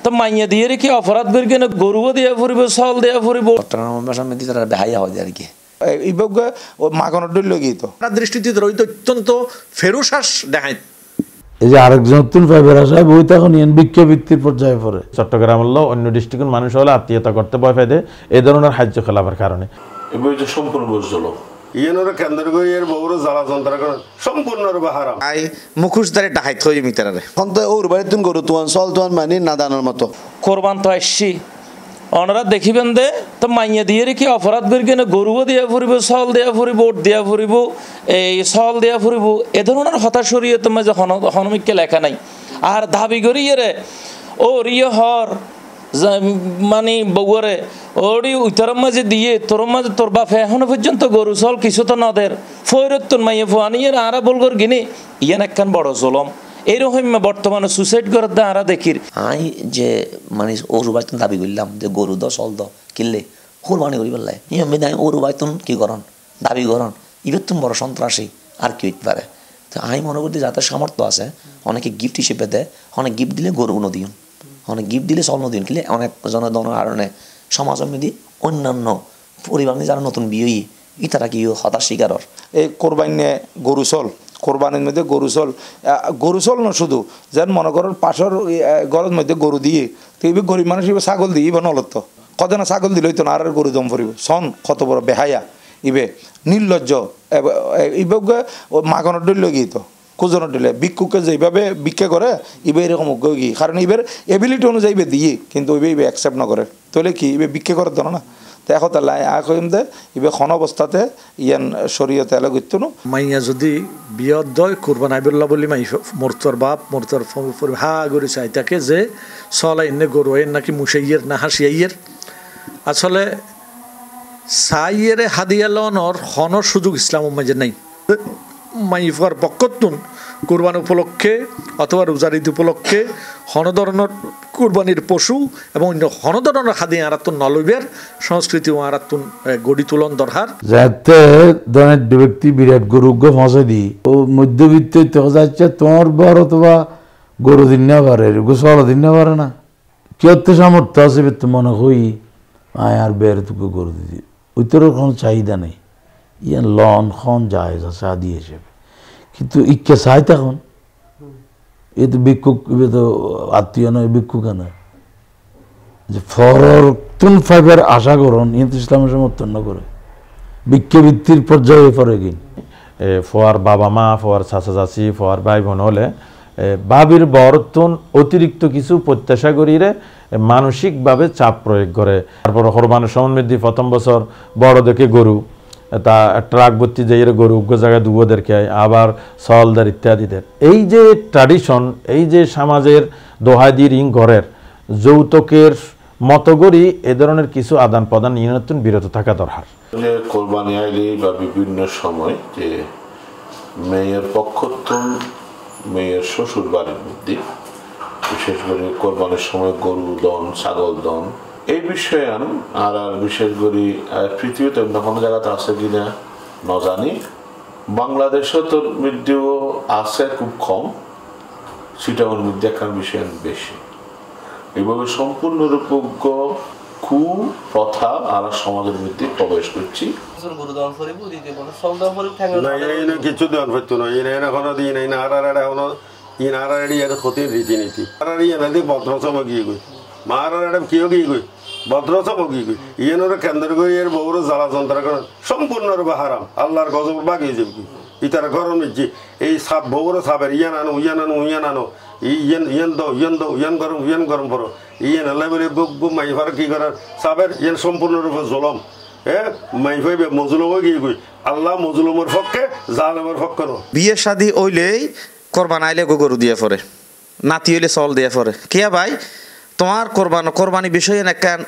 তো মাইয়া দিয়ে কি অপরাধ করি কেন গরুও দিয়া ফুরিব চাউল দিয়া ফুরিব বেহাইয়া হয় আর কি এইভাবে মাগনের ডল লগি তো দৃষ্টিতে রইত অত্যন্ত ফেরোসাস দেখায়। এই যে আরেকজন নতুন ফাইবার আসে বই তখন বিক্ষোভিত্তির পর্যায়ে পড়ে। চট্টগ্রাম হলো অন্য ডিস্ট্রিক্টের মানুষ হলে আত্মীয়তা করতে ভয় পাই দেয় এই ধরনের সাহায্য খেলাবার কারণে। এই বইটা সম্পূর্ণ বুঝল ইয়েনরে কেন্দ্র করে এর বউর জ্বালা যন্ত্রণা করে সম্পূর্ণরূপে হারাম। আই মুখোশধারে ডাকাইত হই মিটারে এখন তো ওর বাড়ি তুমি গরু তোমার চল তোমার মানে না দানোর মতো কোরবান তো আসছি ওনারা দেখিবেন দে তো মাইয়া দিয়ে কি অপরাধ করি কেন গরুও দিয়া ফুরিব চাউল দিয়া ফুরিব ওট দিয়া ফুরিব এই চাউল দিয়া ফুরিব এ ধরনের হতাশ শরীয়ত মাঝে হনমিককে লেখা নাই। আর দাবি করি এরে ও রিয় হর মানে বউরে ওরি উত্তর মাঝে দিয়ে তোর মাঝে তোর বাপে এখনো পর্যন্ত গরু চল কিছু তো নদের ফৈরত্তন মাইয়া ফুয়ানি এর আরা বলগর গিনি ইয়ান একখান বড় জলম এইরকম বর্তমানে সুসাইড করার দা আরা দেখির। আই যে মানে ওর বাইতন দাবি করলাম যে গরু দ চল দ কিনলে কোরবানি করি বললাই নিয়মে নাই ওর বাইতন কি করন দাবি করন ইবের তুমি বড় সন্ত্রাসী আর কি হইতে পারে। তো আমি মনে করতে যাদের সামর্থ্য আছে অনেকে গিফট হিসেবে দেয়, অনেক গিফট দিলে গরু নদীন, অনেক গিফট দিলে চল নদীন কিনলে অনেক জনগণের কারণে সমাজ মেদি অন্যান্য পরিবার যারা নতুন বিয়ে ই তারা কি হতাশ শিকারর। এই কোরবানি গরু চল কোরবানির মধ্যে গরু চল না শুধু যেন মনে করেন পাশের ঘরের মধ্যে গরু দিয়ে তো এই গরিব মানুষ ইবে ছাগল দিয়ে ইবে নলত কত না ছাগল দিলেই তো না আর গরু দম ফুরিব সন কত বড় বেহায়া ইবে নির্লজ্জ ইবে মাগনের ডল গিয়ে তো কুজনের ডলে ভিক্ষুকে যেভাবে ভিক্ষা করে ইবে এরকম গিয়ে কারণ ইবের এবিলিটি অনুযায়ী ইবে দিয়ে কিন্তু ইবে ইবে অ্যাকসেপ্ট না করে তাহলে কি ইবে ভিক্ষা করার ধরো না তো এখন তাহলে কইম দে ইবে খন অবস্থাতে ইয়ান শরীয়তে এলে গিত না মাইয়া যদি বিয়ত দয় কোরবান আইবুল্লাহ বলি মাই মোরতর বাপ মোরতর হা গরি চাই তাকে যে চলা এনে গরু এর নাকি মুসাইয়ের না হাসিয়াইয়ের আসলে সাইয়ের হাদিয়া লনর হনর সুযোগ ইসলাম মাঝে নাই। মাইফার পক্ষতুন কোরবান উপলক্ষে অথবা রোজার ঈদ উপলক্ষে হন ধরনের কোরবানির পশু এবং হন ধরনের হাদিয়া আরাতুন নলবের সংস্কৃতি ও আরাতুন গড়ি তুলন দরকার যাতে ধরেন ব্যক্তি বিরাট গরু ফসে দি ও মধ্যবিত্ত যাচ্ছে তোমার বড় অথবা গরু দিন না পারে গোসল দিন না পারে না কি অর্থ সামর্থ্য আছে তো মনে হই আয় আর বের তোকে গরু দিদি ওইটারও কোনো চাহিদা নেই ইয়ান লন খন যায় আছে আদি হিসেবে কিন্তু ইচ্ছা চাই তখন এ তো ভিক্ষুক এ তো আত্মীয় নয় ভিক্ষুক কেন যে ফরতুন ফাইবার আশা করুন ইন্ত ইসলামের সমর্থন না করে ভিক্ষাবৃত্তির পর্যায়ে পরে কিন ফোয়ার বাবা মা ফোয়ার চাচা চাচি ফোয়ার ভাই বোন হলে বাবির বরতন অতিরিক্ত কিছু প্রত্যাশা করিরে মানসিকভাবে চাপ প্রয়োগ করে। তারপর কোরবানের সমৃদ্ধি প্রথম বছর বড় দেখে গরু তা ট্রাক ভর্তি যাই গরু উগ্র জায়গায় দুবোদেরকে আবার সলদার ইত্যাদিদের এই যে ট্র্যাডিশন এই যে সমাজের দোহাদি রিং ঘরের যৌতুকের মতো করি এ ধরনের কিছু আদান প্রদান নিয়ন্ত্রণ বিরত থাকা দরকার। কোরবানি আইলি বা বিভিন্ন সময় যে মেয়ের পক্ষতুন মেয়ের শ্বশুর বাড়ির মধ্যে বিশেষ করে কোরবানির সময় গরু দন ছাগল দন এই বিষয়ে আর বিশেষ করে পৃথিবীতে অন্য কোনো জায়গাতে আছে কিনা ন জানি বাংলাদেশও তোর মৃত্যু আছে খুব কম সেটার মধ্যে একটা বিষয় বেশি এইভাবে সম্পূর্ণরূপজ্ঞ কুপ্রথা আর সমাজের মধ্যে প্রবেশ করছি। কিছু দেওয়ান হইতো না এখনো দিই নাই না আর ক্ষতির রীতিনীতি আর ভদ্রসম গিয়ে গই মার কিয় গিয়ে গই ভদ্রসম গিয়ে গই ইয়েনরে কেন্দ্র করে এর বউর জ্বালা যন্ত্রণা করেন সম্পূর্ণরূপে হারাম আল্লাহর গজব বাগিয়ে যাবি ইতারা গরম নিচ্ছি এই সাপ বউর সাপের ইয়ান আনো উইয়ান আনো ইয়ান গরম করো ইয়ান আল্লাহ বলে বুক মাইফার কি করার সাপের ইয়ান সম্পূর্ণরূপে জলম মাইফাই মজলুমও গিয়ে গই আল্লাহ মজলুমের পক্ষে জালেমের পক্ষে ন বিয়ে শাদী ওইলেই কোরবান আইলে গরু দিয়ে পরে নাতি হইলে চল দিয়ে পরে কিয়া ভাই তোমার কোরবানি বিষয়ে একখান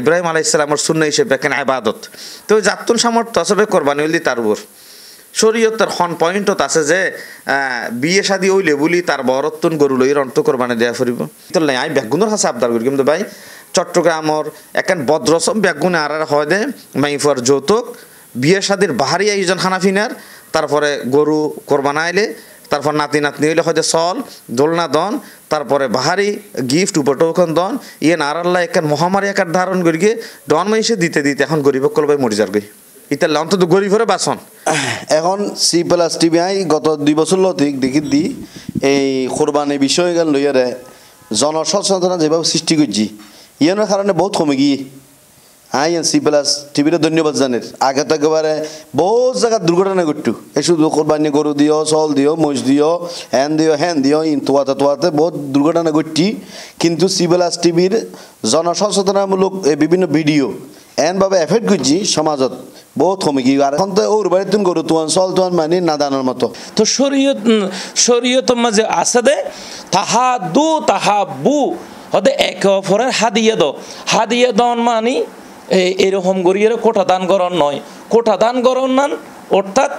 ইব্রাহিম আলাইহিস সালামের সুন্নাহ হিসেবে একখান ইবাদত তো জাতুন সামর্থ্য আসবে কোরবানি হইলি তার উপর শরীয়তের খন পয়েন্টত আছে যে বিয়ে শাদী হইলে বলি তার বরত্তন গরু লই রন্ত কোরবানি দেয়া ফুরিব তো নাই আমি ব্যাগুনের কাছে আবদার করি কিন্তু ভাই চট্টগ্রামর একখান বদ্রসম ব্যাগুনে আর হয় দে মাইফর যৌতুক বিয়ে শাদীর বাহারি আয়োজন হানাফিনার তারপরে গরু কোরবান আইলে তারপর নাতি নাতনি হইলে হয়তো চল দোলনা দন তারপরে বাহারি গিফট উপটোকন দন ইয়ে নারাল্লা একান মহামারী একার ধারণ করি গিয়ে ডন মাইসে দিতে দিতে এখন গরিব কলবাই মরি যার গই ইতালে অন্তত গরিব হরে বাসন এখন C+TV গত 2 বছর লতিক দেখি দি এই কোরবানি বিষয় গান লইয়ারে জনসচেতনতা যেভাবে সৃষ্টি করছি ইয়ানোর কারণে বহুত কমে গিয়ে C+TVরে ধন্যবাদ জানের আগে তো একেবারে বহুত জায়গায় দুর্ঘটনা ঘটতো এই শুধু কোরবানি গরু দিও চল দিও মহিষ দিও হ্যান দিও তোয়াতে বহুত দুর্ঘটনা ঘটছি কিন্তু C+TVর জনসচেতনামূলক বিভিন্ন ভিডিও এনভাবে এফেক্ট করছি সমাজত বহুত কমে গিয়ে আর এখন তো ওর বাড়িতে গরু তোয়ান চল তোয়ান মানে না দানোর মতো তো শরীয়ত মাঝে আছে দে তাহাবু হতে একে অপরের হাদিয়া দন মানি এরকম করিয়ে কোটা দান করন নয় কোটা দান করন নান অর্থাৎ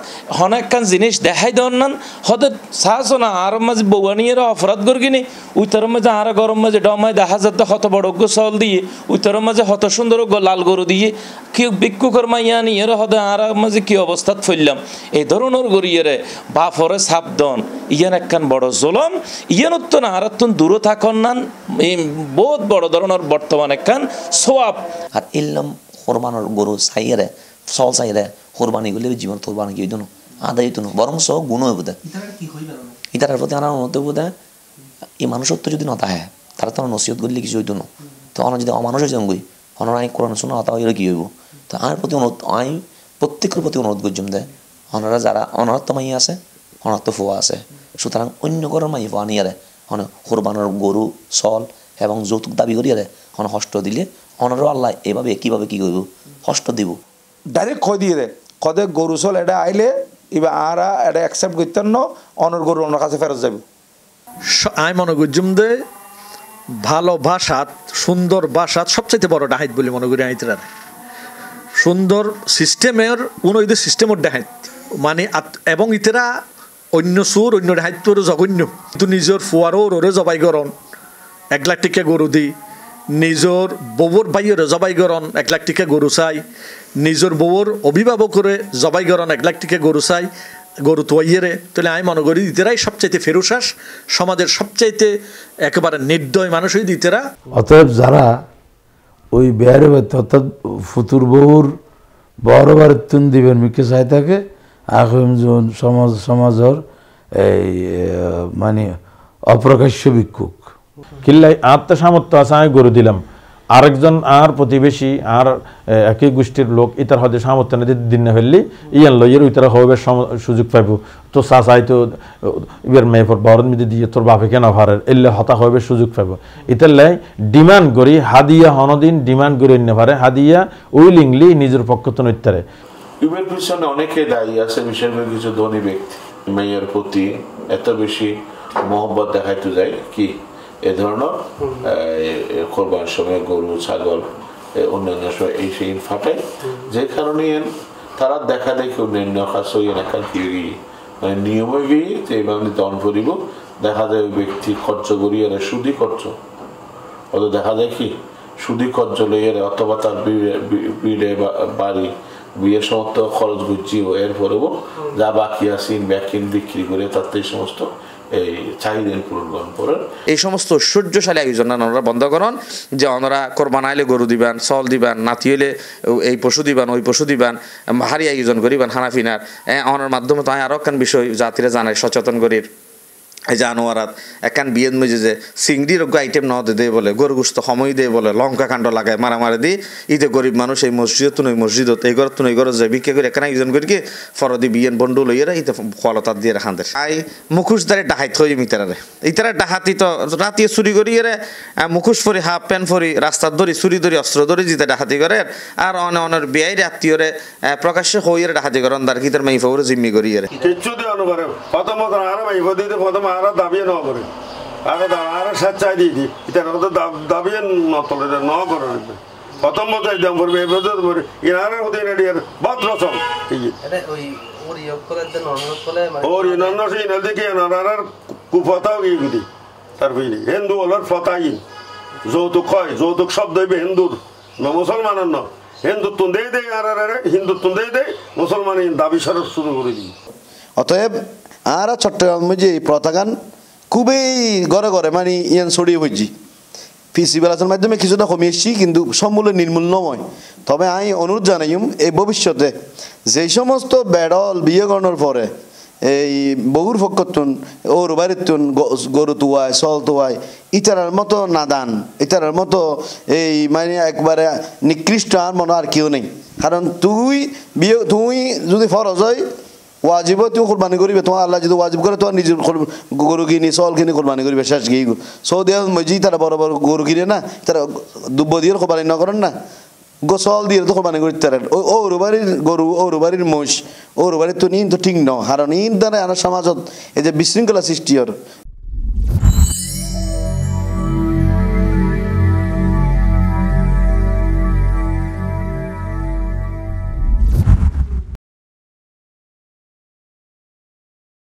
অনেকখান জিনিস দেখাই দেন নান হতে সাহস না আর মাঝে বৌয়ানিয়ের অপরাধ করিনি উত্তর মাঝে আর গরম মাঝে ডমায় দেখা যাতে হত বড় চল দিয়ে উত্তর মাঝে হত সুন্দর লাল গরু দিয়ে কি বিক্ষুকর মাইয়া নিয়ে হতে আর মাঝে কি অবস্থাত ফেললাম এই ধরনের গরিয়ে বাপরে সাবধান ইয়ান একখান বড় জলম ইয়ান উত্তর না আর দূরে থাকন নান বহুত বড় ধরনের বর্তমান একখান সোয়াব আর ইল্লাম কোরবানোর গরু চাইরে চল চাইরে কোরবানি গেলে জীবন কোরবানি কি হইতো না আদায় হইতো না বরং সব গুণ হইব দে ইতার প্রতি আনার উন্নত হইব দে এই মানুষত্ব যদি না থাকে তারা তো নসিহত করলে কিছু হইতো না তো আমরা যদি অমানুষ হয়ে যাই অনার আই কোরআন শোনা তা হইলে কি হইব তো আমার প্রতি অনুরোধ আমি প্রত্যেকের প্রতি অনুরোধ করছিলাম দে ওনারা যারা অনারত্ব মাই আছে অনারত্ব ফুয়া আছে সুতরাং অন্য ঘরের মাই ফুয়া নিয়ে কোরবানোর গরু চল এবং যৌতুক দাবি করিয়ারে হস্ত দিলে অনারও আল্লাহ এভাবে কীভাবে কী করব হস্ত দিব ডাইরেক্ট খয় দিয়ে দেয় কদে গরু চল এটা আইলে এবার আরা এটা অ্যাকসেপ্ট করতেন না অনর গরু ওনার কাছে ফেরত যাবে আমি মনে করছিলাম যে ভালো ভাষাত সুন্দর ভাষাত সবচাইতে বড় ডাহাইত বলে মনে করি আইতরা সুন্দর সিস্টেমের উনইদে সিস্টেমের ডাহাইত মানে এবং ইতেরা অন্য সুর অন্য ডাহাইত জঘন্য কিন্তু নিজের ফুয়ারও ওরে জবাই করন 1 লাখ টাকা গরু দি নিজের বউর বাইরে জবাই করন 1 লাখ টাকা গরু চাই নিজের বউর অভিভাবক করে জবাই করন 1 লাখ টাকা গরু চাই গরু তোয়াইয়েরে তাহলে আমি মনে করি ইতেরাই সবচাইতে ফেরুসাস সমাজের সবচাইতে একেবারে নির্দয় মানুষ হই দিতেরা অতএব যারা ওই বেয়ারে অর্থাৎ ফুতুর বউর বড় বাড়িতুন দিবেন মিকে চাই থাকে এখন সমাজের এই মানে অপ্রকাশ্য ভিক্ষুক কিল্লাই আত্মা সামর্থ্য আছে আমি গরু দিলাম আরেকজন আর প্রতিবেশী আর একই গোষ্ঠীর লোক ইতার হয়তো সামর্থ্য না দিন না ফেললি ইয়ান লইয়ের ইতারা হবে সুযোগ পাইব তো চাচাই তো ইবার মেয়ে পর বরণ মিদি দিয়ে তোর বাপে কেন ভারের এলে হতা হবে সুযোগ পাইব ইতার লাই ডিমান্ড করি হাদিয়া হনদিন ডিমান্ড করে নিতে পারে হাদিয়া উইলিংলি নিজের পক্ষ তো নিতে ইবের পিছনে অনেকে দায়ী আছে বিশেষ করে কিছু ধনী ব্যক্তি মেয়ের প্রতি এত বেশি মহব্বত দেখাইতে যায় কি এ ধরনের কোরবানির সময় গরু ছাগল অন্যান্য সময় এই সেই ফাটায় যে কারণে তারা দেখা দেখি অন্যান্য কাজ এলাকার কি মানে নিয়মে গিয়ে যে এইভাবে দন করিব দেখা যায় ওই ব্যক্তি খরচ করি আর সুদি খরচ অত দেখা যায় কি সুদি খরচ লইয়ে অথবা তার বিড়ে বাড়ি বিয়ের সমস্ত খরচ বুঝিও এরপরেও যা বাকি আছে ব্যাকিন বিক্রি করে তাতে এই সমস্ত এই চাহিদা পূরণ করেন এই সমস্ত ঐশ্বর্যশালী আয়োজন ওনারা বন্ধ করেন যে ওনারা কোরবান আইলে গরু দিবেন চল দিবেন নাতি হইলে এই পশু দিবেন ওই পশু দিবেন হারি আয়োজন করিবেন হানাফিনার ওনার মাধ্যমে তো আরও একখান বিষয় জাতিরা জানায় সচেতন করির এই যে আনোয়ারাত একখান বিয়ের মধ্যে যে চিংড়ির আইটেম ন দে বলে গরু গুস্ত সময় দিয়ে বলে লঙ্কা কাণ্ড লাগায় মারামারি দি ইতে গরিব মানুষ এই মসজিদত তুন ওই মসজিদত এই ঘর তুন ওই ঘর যায় বিক্রি করে একখান আয়োজন করি কি ফরদি বিয়েন বন্ডু লইয়েরা ইতে ফলতার দিয়ে রাখান আই মুখোশদারে ডাহাই থই ইতারে ইতারা ডাহাতি তো রাতিয়ে চুরি করিয়ে মুখোশ ফরি হাফ প্যান্ট ফরি রাস্তার ধরি চুরি ধরি অস্ত্র ধরি জিতে ডাহাতি করে আর অনের বিয়াইরে আত্মীয়রে প্রকাশ্যে হইয়ে ডাহাতি করেন তার কি তার মাই ফৌরে জিম্মি করিয়ে কিচ্ছু দিয়ে অনুপারে প্রথম আর মাই দিতে প্রথম আর দাবিয়ে ন করে আর স্বেচ্ছায় দিয়ে দিই এটা দাবিয়ে নতলে ন করে প্রথম মতো একদম করবে এই বছর করে ইনার হতে ইনার বহুত রসম ওর ইনার ইনার দেখি ইনার কুফতাও গিয়ে গিয়ে তার বুঝলি হিন্দু হলার ফতাইন যৌতুক হয় যৌতুক শব্দ হইবে হিন্দুর মুসলমানের ন হিন্দুত্ব দিয়ে দেয় আর হিন্দুত্ব দিয়ে দেয় মুসলমান দাবি সরব শুরু করে দিই অতএব আর চট্টগ্রামে যে এই প্রথাগান খুবই ঘরে ঘরে মানে ইয়ান ছড়িয়ে হয়েছি ফিজিবিলাসের মাধ্যমে কিছুটা কমে এসেছি কিন্তু সমূলে নির্মূল নয় তবে আমি অনুরোধ জানাইম এই ভবিষ্যতে যেই সমস্ত বেড়ল বিয়ে করানোর পরে এই বহুর ফকতুন ওর বাড়িতুন গরু তুয়ায় চল তুয়ায় ইতারার মতো নাদান ইতারার মতো এই মানে একবারে নিকৃষ্ট আর মনে আর কেউ নেই কারণ তুই যদি ফরজ হয় ওয়াজিব তুই কোরবানি করিবে তোমার আল্লাহ যদি ওয়াজিব করে তোমার নিজের গরু কিনি চল কিনি কোরবানি করিবে শেষ গিয়ে সৌদি আরব মজি তারা বড় বড় গরু কিনে না তারা দুব্ব দিয়ে কোরবানি না করেন না গোসল দিয়ে তো কোরবানি করতে পারেন ওর বাড়ির গরু ওর বাড়ির মোষ ওর বাড়ির তো নিন তো ঠিক ন কারণ ইন দ্বারা আমার সমাজত এই যে বিশৃঙ্খলা সৃষ্টি হর